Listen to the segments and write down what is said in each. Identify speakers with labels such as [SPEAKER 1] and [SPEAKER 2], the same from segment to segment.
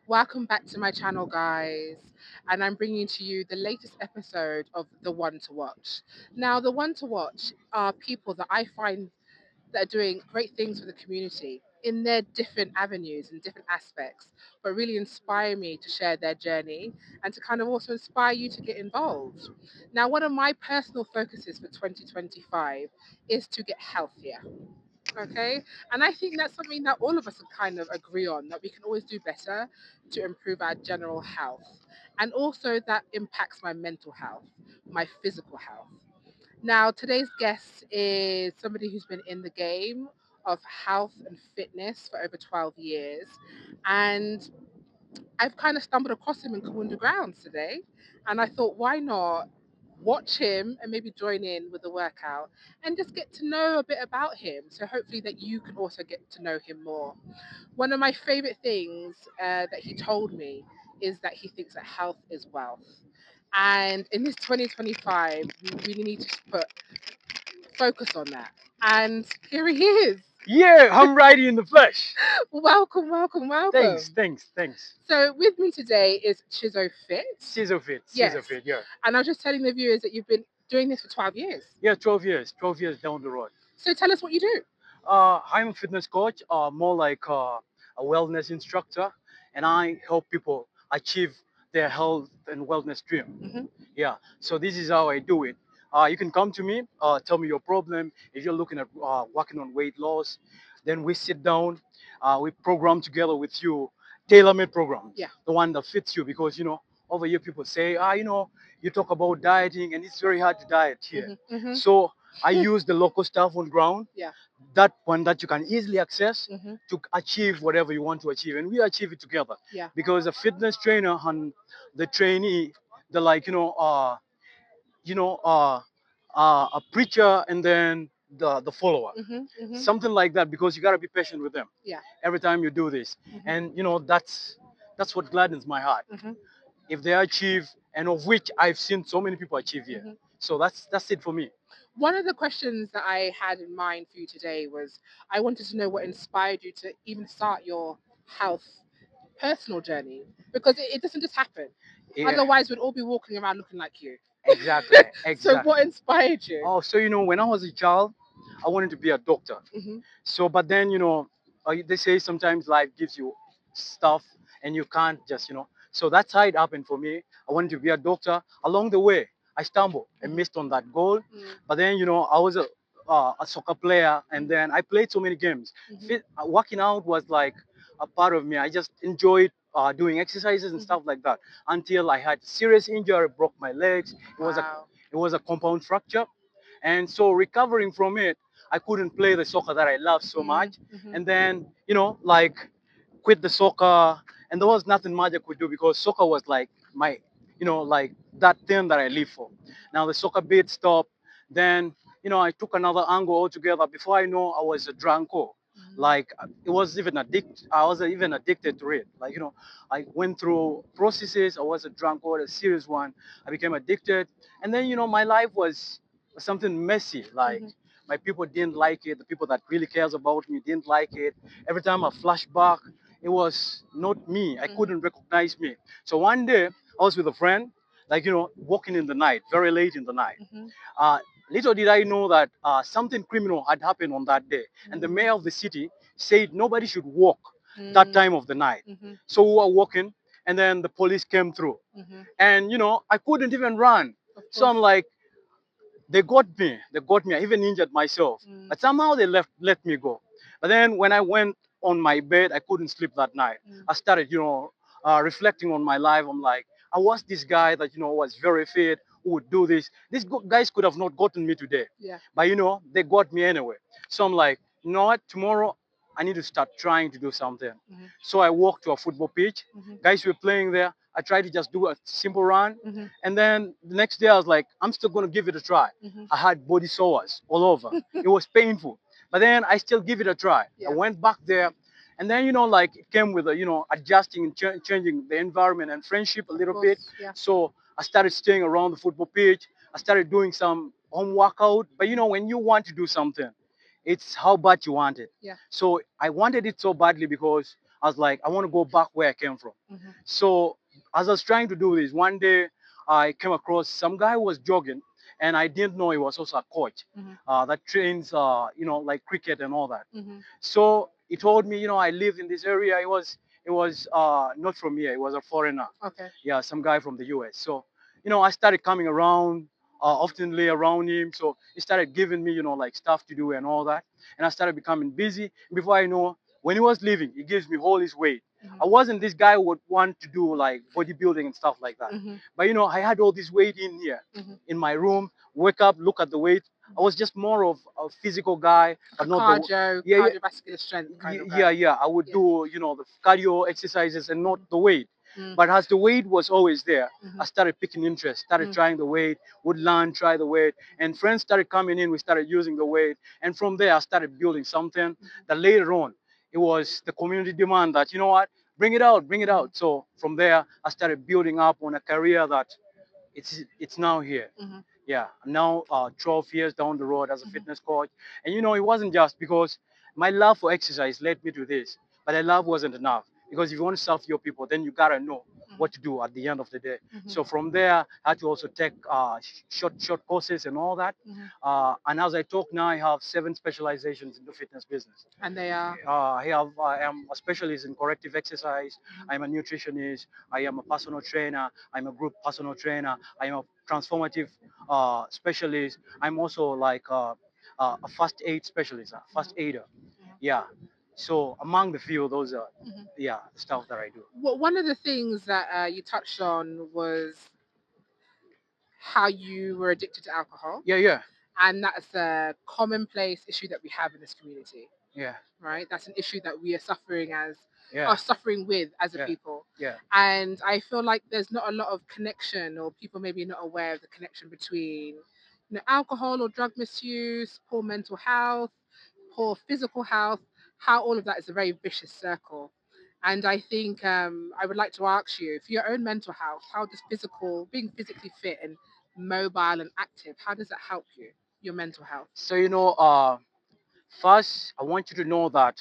[SPEAKER 1] Welcome back to my channel, guys. And I'm bringing to you the latest episode of The One to Watch. Now, The One to Watch are people that I find that are doing great things for the community in their different avenues and different aspects, but really inspire me to share their journey and to kind of also inspire you to get involved. Now, one of my personal focuses for 2025 is to get healthier. Okay. And I think that's something that all of us can kind of agree on, that we can always do better to improve our general health. And also that impacts my mental health, my physical health. Now, today's guest is somebody who's been in the game of health and fitness for over 12 years. And I've kind of stumbled across him in Kawunda Grounds today. And I thought, why not watch him and maybe join in with the workout and just get to know a bit about him. So hopefully that you can also get to know him more. One of my favorite things that he told me is that he thinks that health is wealth. And in this 2025, we really need to put focus on that. And here he is.
[SPEAKER 2] Yeah, I'm right in the flesh.
[SPEAKER 1] Welcome, welcome,
[SPEAKER 2] Thanks,
[SPEAKER 1] welcome.
[SPEAKER 2] thanks, thanks.
[SPEAKER 1] So with me today is Cizzoh Fit.
[SPEAKER 2] Cizzoh Fit,
[SPEAKER 1] Yes.
[SPEAKER 2] Cizzoh Fit, yeah.
[SPEAKER 1] And I was just telling the viewers that you've been doing this for 12 years.
[SPEAKER 2] Yeah, 12 years down the road.
[SPEAKER 1] So tell us what you do.
[SPEAKER 2] I'm a fitness coach, more like a wellness instructor, and I help people achieve their health and wellness dream.
[SPEAKER 1] Hmm.
[SPEAKER 2] Yeah, so this is how I do it. You can come to me, tell me your problem. If you're looking at working on weight loss, then we sit down, we program together with you, tailor-made programs,
[SPEAKER 1] Yeah.
[SPEAKER 2] the one that fits you. Because over here people say, you talk about dieting, and it's very hard to diet here.
[SPEAKER 1] Hmm.
[SPEAKER 2] So I use the local stuff on ground,
[SPEAKER 1] Yeah.
[SPEAKER 2] that one that you can easily access
[SPEAKER 1] Hmm.
[SPEAKER 2] to achieve whatever you want to achieve, and we achieve it together.
[SPEAKER 1] Yeah.
[SPEAKER 2] Because the fitness trainer and the trainee, they're like you know uh, a preacher and then the follower,
[SPEAKER 1] Hmm. Hmm.
[SPEAKER 2] something like that, because you got to be patient with them
[SPEAKER 1] Yeah.
[SPEAKER 2] every time you do this.
[SPEAKER 1] Hmm.
[SPEAKER 2] And that's what gladdens my heart,
[SPEAKER 1] Hmm.
[SPEAKER 2] if they achieve, and of which I've seen so many people achieve here.
[SPEAKER 1] Hmm.
[SPEAKER 2] So that's it for me.
[SPEAKER 1] One of the questions that I had in mind for you today was I wanted to know what inspired you to even start your health personal journey, because it doesn't just happen.
[SPEAKER 2] Yeah,
[SPEAKER 1] Otherwise, we'd all be walking around looking like you.
[SPEAKER 2] exactly,
[SPEAKER 1] So,
[SPEAKER 2] exactly.
[SPEAKER 1] what inspired you?
[SPEAKER 2] Oh, so when I was a child, I wanted to be a doctor.
[SPEAKER 1] Hmm.
[SPEAKER 2] So, but then they say sometimes life gives you stuff, and you can't just So that's how it happened for me. I wanted to be a doctor. Along the way, I stumbled and
[SPEAKER 1] Hmm.
[SPEAKER 2] missed on that goal.
[SPEAKER 1] Hmm.
[SPEAKER 2] But then I was a soccer player, and then I played so many games.
[SPEAKER 1] Hmm.
[SPEAKER 2] Working out was like a part of me. I just enjoyed doing exercises and
[SPEAKER 1] Hmm.
[SPEAKER 2] stuff like that, until I had serious injury, broke my legs.
[SPEAKER 1] Wow.
[SPEAKER 2] It was a compound fracture, and so recovering from it, I couldn't play the soccer that I love so much.
[SPEAKER 1] Hmm.
[SPEAKER 2] And then like, quit the soccer, and there was nothing much I could do, because soccer was like my, like that thing that I live for. Now the soccer bit stopped. Then I took another angle altogether. Before I know, I was a drunko. Like, it was even addict. I was even addicted to it. Like, I went through processes. I was a drunko, a serious one. I became addicted, and then my life was something messy. Like,
[SPEAKER 1] Hmm.
[SPEAKER 2] my people didn't like it. The people that really cares about me didn't like it. Every time I flash back, it was not me. I
[SPEAKER 1] Hmm.
[SPEAKER 2] couldn't recognize me. So one day I was with a friend, like, walking in the night, very late in the night.
[SPEAKER 1] Hmm.
[SPEAKER 2] Uh, Little did I know that something criminal had happened on that day. And the mayor of the city said nobody should walk that time of the night.
[SPEAKER 1] Hmm.
[SPEAKER 2] So we were walking, and then the police came through.
[SPEAKER 1] Hmm.
[SPEAKER 2] And, I couldn't even run.
[SPEAKER 1] Of
[SPEAKER 2] So
[SPEAKER 1] course.
[SPEAKER 2] I'm like, they got me. They got me. I even injured myself.
[SPEAKER 1] Mm.
[SPEAKER 2] But somehow they let me go. But then when I went on my bed, I couldn't sleep that night.
[SPEAKER 1] Mm.
[SPEAKER 2] I started, reflecting on my life. I'm like, I was this guy that, was very fit, who would do this. These guys could have not gotten me today.
[SPEAKER 1] Yeah.
[SPEAKER 2] But, they got me anyway. So I'm like, you know what? Tomorrow, I need to start trying to do something.
[SPEAKER 1] Hmm.
[SPEAKER 2] So I walked to a football pitch.
[SPEAKER 1] Hmm.
[SPEAKER 2] Guys were playing there. I tried to just do a simple run.
[SPEAKER 1] Hmm.
[SPEAKER 2] And then the next day, I was like, I'm still going to give it a try.
[SPEAKER 1] Hmm.
[SPEAKER 2] I had body sores all over. It was painful. But then I still give it a try. I
[SPEAKER 1] Yeah.
[SPEAKER 2] went back there. And then, like, it came with, adjusting and changing the environment and friendship a
[SPEAKER 1] Of
[SPEAKER 2] little bit.
[SPEAKER 1] course. Yeah.
[SPEAKER 2] So I started staying around the football pitch. I started doing some home workout. But, when you want to do something, it's how bad you want it.
[SPEAKER 1] Yeah.
[SPEAKER 2] So I wanted it so badly, because I was like, I want to go back where I came from.
[SPEAKER 1] Mhm.
[SPEAKER 2] So as I was trying to do this, one day I came across some guy who was jogging, and I didn't know he was also a coach
[SPEAKER 1] Mhm.
[SPEAKER 2] that trains, like cricket and all that.
[SPEAKER 1] Mhm.
[SPEAKER 2] So he told me, I live in this area. It was not from here. It was a foreigner.
[SPEAKER 1] Okay.
[SPEAKER 2] Yeah, some guy from the US. So, I started coming around, oftenly around him. So he started giving me, like stuff to do and all that. And I started becoming busy. Before I know, when he was leaving, he gives me all his weight.
[SPEAKER 1] Mhm.
[SPEAKER 2] I wasn't this guy who would want to do like bodybuilding and stuff like that.
[SPEAKER 1] Mhm.
[SPEAKER 2] But I had all this weight in here
[SPEAKER 1] Mhm.
[SPEAKER 2] in my room. Wake up, look at the weight. I was just more of a physical guy,
[SPEAKER 1] Like a
[SPEAKER 2] but not the
[SPEAKER 1] cardio,
[SPEAKER 2] yeah, yeah,
[SPEAKER 1] cardiovascular strength kind of
[SPEAKER 2] yeah,
[SPEAKER 1] guy.
[SPEAKER 2] yeah. I would
[SPEAKER 1] Yeah.
[SPEAKER 2] do, the cardio exercises and not
[SPEAKER 1] Mhm.
[SPEAKER 2] the weight.
[SPEAKER 1] Mm.
[SPEAKER 2] But as the weight was always there, I
[SPEAKER 1] Mhm.
[SPEAKER 2] started picking interest, started
[SPEAKER 1] Mm.
[SPEAKER 2] trying the weight, would learn, try the weight, and friends started coming in. We started using the weight, and from there I started building something that later on it was the community demand that bring it
[SPEAKER 1] Mhm.
[SPEAKER 2] out. So from there I started building up on a career that it's now here.
[SPEAKER 1] Mhm.
[SPEAKER 2] Yeah, now 12 years down the road as a
[SPEAKER 1] Mhm.
[SPEAKER 2] fitness coach. And it wasn't just because my love for exercise led me to this, but the love wasn't enough. Because if you want to serve your people, then you gotta know
[SPEAKER 1] Mhm.
[SPEAKER 2] what to do at the end of the day.
[SPEAKER 1] Mhm.
[SPEAKER 2] So from there, I had to also take short courses and all that.
[SPEAKER 1] Mhm.
[SPEAKER 2] And as I talk now, I have 7 specializations in the fitness business.
[SPEAKER 1] And they are.
[SPEAKER 2] I am a specialist in corrective exercise.
[SPEAKER 1] Mhm.
[SPEAKER 2] I am a nutritionist. I am a personal trainer. I'm a group personal trainer. I am a transformative specialist. I'm also like a first aid specialist, a first
[SPEAKER 1] Mhm.
[SPEAKER 2] aider.
[SPEAKER 1] Mhm.
[SPEAKER 2] Yeah. So among the few, those are
[SPEAKER 1] Mhm.
[SPEAKER 2] the stuff that I do.
[SPEAKER 1] Well, one of the things that you touched on was how you were addicted to alcohol,
[SPEAKER 2] Yeah, yeah,
[SPEAKER 1] and that's a commonplace issue that we have in this community.
[SPEAKER 2] yeah,
[SPEAKER 1] Right? That's an issue that we
[SPEAKER 2] yeah,
[SPEAKER 1] are suffering with as a
[SPEAKER 2] yeah,
[SPEAKER 1] people.
[SPEAKER 2] yeah.
[SPEAKER 1] And I feel like there's not a lot of connection, or people maybe not aware of the connection between, alcohol or drug misuse, poor mental health, poor physical health, how all of that is a very vicious circle. And I think I would like to ask you, for your own mental health, how does being physically fit and mobile and active, how does that help you, your mental health?
[SPEAKER 2] So first, I want you to know that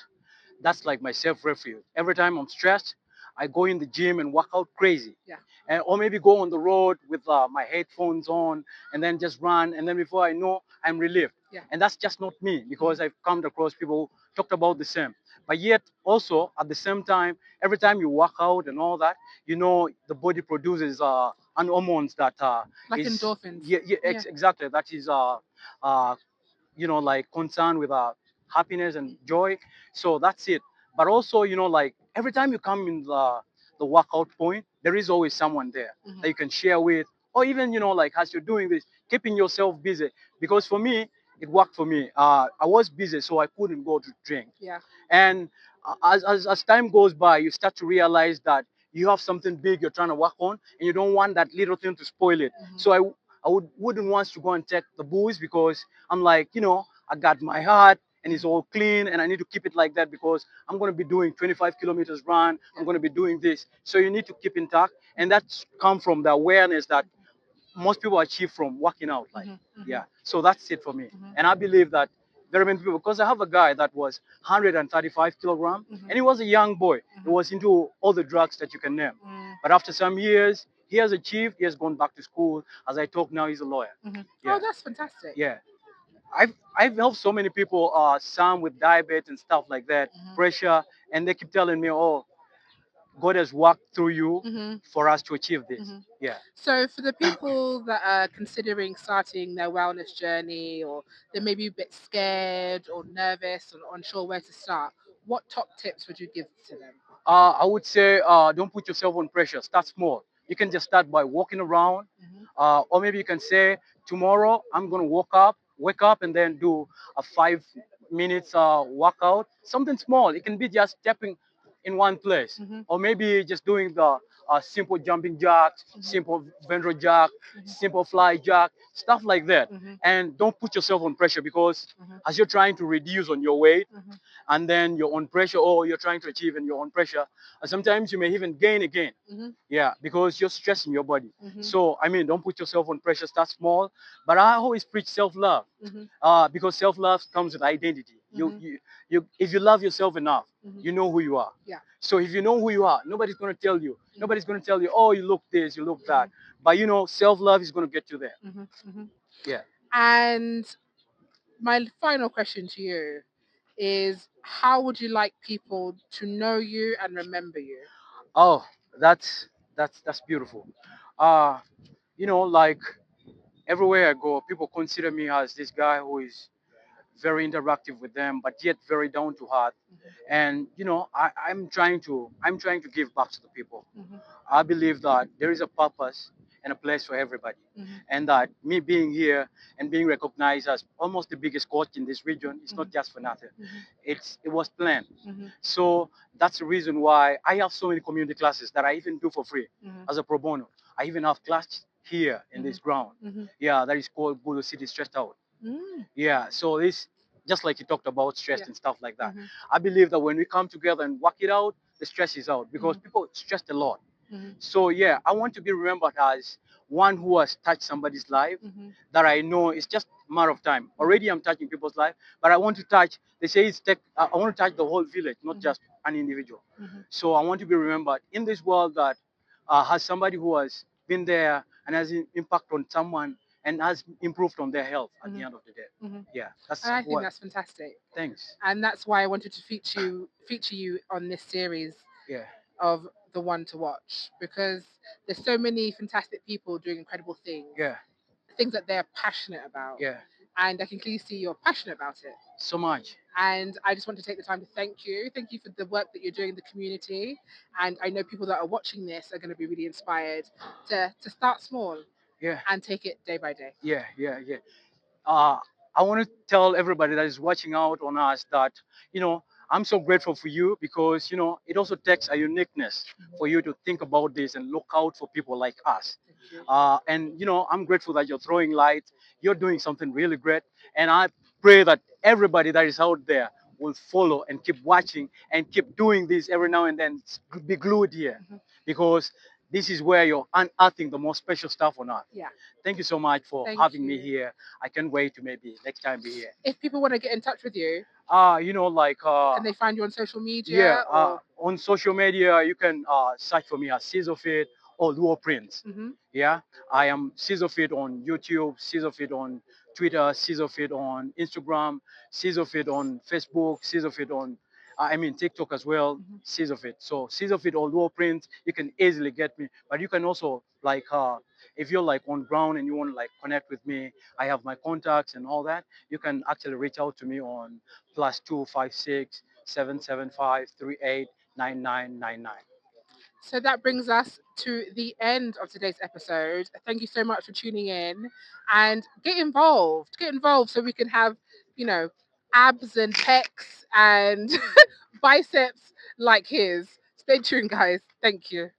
[SPEAKER 2] that's like my self refuge. Every time I'm stressed, I go in the gym and work out crazy.
[SPEAKER 1] Yeah.
[SPEAKER 2] Or maybe go on the road with my headphones on and then just run. And then before I know, I'm relieved.
[SPEAKER 1] Yeah.
[SPEAKER 2] And that's just not me because
[SPEAKER 1] Mhm.
[SPEAKER 2] I've come across people who talked about the same. But yet, also at the same time, every time you work out and all that, the body produces an hormones that
[SPEAKER 1] Like
[SPEAKER 2] is
[SPEAKER 1] endorphins.
[SPEAKER 2] yeah, yeah
[SPEAKER 1] Yeah.
[SPEAKER 2] exactly, that is uh, like concern with happiness and joy. So that's it. But also, like every time you come in the workout point, there is always someone there
[SPEAKER 1] Mhm.
[SPEAKER 2] that you can share with, or even, like as you're doing this, keeping yourself busy. Because for me, it worked for me. I was busy, so I couldn't go to drink.
[SPEAKER 1] Yeah.
[SPEAKER 2] And as time goes by, you start to realize that you have something big you're trying to work on, and you don't want that little thing to spoil it.
[SPEAKER 1] Mhm.
[SPEAKER 2] So I wouldn't want to go and take the booze because I'm like, I got my heart and it's all clean, and I need to keep it like that because I'm going to be doing 25 kilometers run. I'm
[SPEAKER 1] Yeah.
[SPEAKER 2] going to be doing this. So you need to keep intact, and that's come from the awareness that most people achieve from working out. Like,
[SPEAKER 1] Mhm.
[SPEAKER 2] yeah.
[SPEAKER 1] Mhm.
[SPEAKER 2] So that's it for me.
[SPEAKER 1] Mhm.
[SPEAKER 2] And I believe that very many people, because I have a guy that was 135 kilogram,
[SPEAKER 1] Mhm.
[SPEAKER 2] and he was a young boy. He
[SPEAKER 1] Mhm.
[SPEAKER 2] was into all the drugs that you can name.
[SPEAKER 1] Mm.
[SPEAKER 2] But after some years, he has achieved. He has gone back to school. As I talk now, he's a lawyer.
[SPEAKER 1] Mhm. Oh,
[SPEAKER 2] Yeah,
[SPEAKER 1] that's fantastic.
[SPEAKER 2] yeah. I've helped so many people, some with diabetes and stuff like that,
[SPEAKER 1] Mhm.
[SPEAKER 2] pressure, and they keep telling me, "Oh, God has worked through you
[SPEAKER 1] Mhm.
[SPEAKER 2] for us to achieve this."
[SPEAKER 1] Mhm.
[SPEAKER 2] Yeah.
[SPEAKER 1] So, for the people that are considering starting their wellness journey, or they may be a bit scared or nervous or unsure where to start, what top tips would you give to them?
[SPEAKER 2] I would say don't put yourself on pressure. Start small. You can just start by walking around,
[SPEAKER 1] Mhm.
[SPEAKER 2] or maybe you can say tomorrow I'm gonna wake up, and then do a 5 minutes workout. Something small. It can be just stepping in one place,
[SPEAKER 1] Mhm.
[SPEAKER 2] or maybe just doing the simple jumping jacks,
[SPEAKER 1] Mhm.
[SPEAKER 2] simple ventral jack,
[SPEAKER 1] Mhm.
[SPEAKER 2] simple fly jack, stuff like that.
[SPEAKER 1] Mhm.
[SPEAKER 2] And don't put yourself on pressure because
[SPEAKER 1] Mhm.
[SPEAKER 2] as you're trying to reduce on your weight,
[SPEAKER 1] Mhm.
[SPEAKER 2] and then you're on pressure, or you're trying to achieve and you're on pressure, and sometimes you may even gain again.
[SPEAKER 1] Mhm.
[SPEAKER 2] Yeah, because you're stressing your body.
[SPEAKER 1] Mhm.
[SPEAKER 2] So I mean, don't put yourself on pressure. Start small. But I always preach self-love,
[SPEAKER 1] Mhm.
[SPEAKER 2] because self-love comes with identity. You
[SPEAKER 1] Mhm.
[SPEAKER 2] if you love yourself enough,
[SPEAKER 1] Mhm.
[SPEAKER 2] you know who you are.
[SPEAKER 1] Yeah.
[SPEAKER 2] So if you know who you are, nobody's gonna tell you.
[SPEAKER 1] Mhm.
[SPEAKER 2] Nobody's gonna tell you, oh, you look this, you look that.
[SPEAKER 1] Mhm.
[SPEAKER 2] But self love is gonna get you there.
[SPEAKER 1] Mhm. Mhm.
[SPEAKER 2] Yeah.
[SPEAKER 1] And my final question to you is, how would you like people to know you and remember you?
[SPEAKER 2] Oh, that's beautiful. Uh, like everywhere I go, people consider me as this guy who is very interactive with them, but yet very down to heart. And I'm trying to give back to the people.
[SPEAKER 1] Mhm.
[SPEAKER 2] I believe that there is a purpose and a place for everybody,
[SPEAKER 1] Mhm.
[SPEAKER 2] and that me being here and being recognized as almost the biggest coach in this region is not
[SPEAKER 1] Mhm.
[SPEAKER 2] just for nothing.
[SPEAKER 1] Mhm.
[SPEAKER 2] It was planned.
[SPEAKER 1] Mhm.
[SPEAKER 2] So that's the reason why I have so many community classes that I even do for free
[SPEAKER 1] Mhm.
[SPEAKER 2] as a pro bono. I even have class here in this
[SPEAKER 1] Mhm.
[SPEAKER 2] ground.
[SPEAKER 1] Mhm.
[SPEAKER 2] Yeah, that is called Gulu City Stressed Out.
[SPEAKER 1] Mm.
[SPEAKER 2] Yeah, so this just like you talked about stress
[SPEAKER 1] Yeah.
[SPEAKER 2] and stuff like that.
[SPEAKER 1] Mhm.
[SPEAKER 2] I believe that when we come together and work it out, the stress is out because
[SPEAKER 1] Mhm.
[SPEAKER 2] people stressed a lot.
[SPEAKER 1] Mhm.
[SPEAKER 2] So yeah, I want to be remembered as one who has touched somebody's life
[SPEAKER 1] Mhm.
[SPEAKER 2] that I know it's just a matter of time.
[SPEAKER 1] Mhm.
[SPEAKER 2] Already I'm touching people's life, but I want to touch, they say I want to touch the whole village, not
[SPEAKER 1] Mhm.
[SPEAKER 2] just an individual.
[SPEAKER 1] Mhm.
[SPEAKER 2] So I want to be remembered in this world that has somebody who has been there and has impact on someone and has improved on their health at the
[SPEAKER 1] Mhm.
[SPEAKER 2] end of the day.
[SPEAKER 1] Mhm.
[SPEAKER 2] Yeah,
[SPEAKER 1] And
[SPEAKER 2] that's
[SPEAKER 1] I think
[SPEAKER 2] what.
[SPEAKER 1] that's fantastic.
[SPEAKER 2] Thanks.
[SPEAKER 1] And that's why I wanted to feature you on this series
[SPEAKER 2] Yeah,
[SPEAKER 1] of the one to watch, because there's so many fantastic people doing incredible
[SPEAKER 2] yeah,
[SPEAKER 1] things that they're passionate about,
[SPEAKER 2] yeah.
[SPEAKER 1] and I can clearly see you're passionate about it.
[SPEAKER 2] So much.
[SPEAKER 1] And I just want to take the time to thank you. Thank you for the work that you're doing in the community. And I know people that are watching this are going to be really inspired to start small
[SPEAKER 2] Yeah,
[SPEAKER 1] and take it day by day.
[SPEAKER 2] yeah, yeah, yeah. uh, I want to tell everybody that is watching out on us that, you know, I'm so grateful for you because, it also takes a uniqueness for you to think about this and look out for people like us.
[SPEAKER 1] Thank you.
[SPEAKER 2] And, I'm grateful that you're throwing light. You're doing something really great. And I pray that everybody that is out there will follow and keep watching and keep doing this every now and then. Be glued here
[SPEAKER 1] Mhm.
[SPEAKER 2] because this is where you're unearthing the most special stuff on earth.
[SPEAKER 1] Yeah.
[SPEAKER 2] Thank you so much for
[SPEAKER 1] Thank
[SPEAKER 2] having me
[SPEAKER 1] you.
[SPEAKER 2] here. I can't wait to maybe next time be here.
[SPEAKER 1] If people want to get in touch with you,
[SPEAKER 2] Like
[SPEAKER 1] can they find you on social
[SPEAKER 2] yeah,
[SPEAKER 1] media or?
[SPEAKER 2] on social media you can search for me as Cizzoh Fit or Luo Prince.
[SPEAKER 1] Hmm.
[SPEAKER 2] Yeah, I am Cizzoh Fit on YouTube, Cizzoh Fit on Twitter, Cizzoh Fit on Instagram, Cizzoh Fit on Facebook, Cizzoh Fit on TikTok as well.
[SPEAKER 1] Hmm.
[SPEAKER 2] Cizzoh Fit. So Cizzoh Fit or Luo Prince, you can easily get me. But you can also like if you're like on ground and you want to like connect with me, I have my contacts and all that. You can actually reach out to me on +256 775 389999.
[SPEAKER 1] So that brings us to the end of today's episode. Thank you so much for tuning in, and get involved. Get involved so we can have, you know, abs and pecs and biceps like his. Stay tuned, guys. Thank you.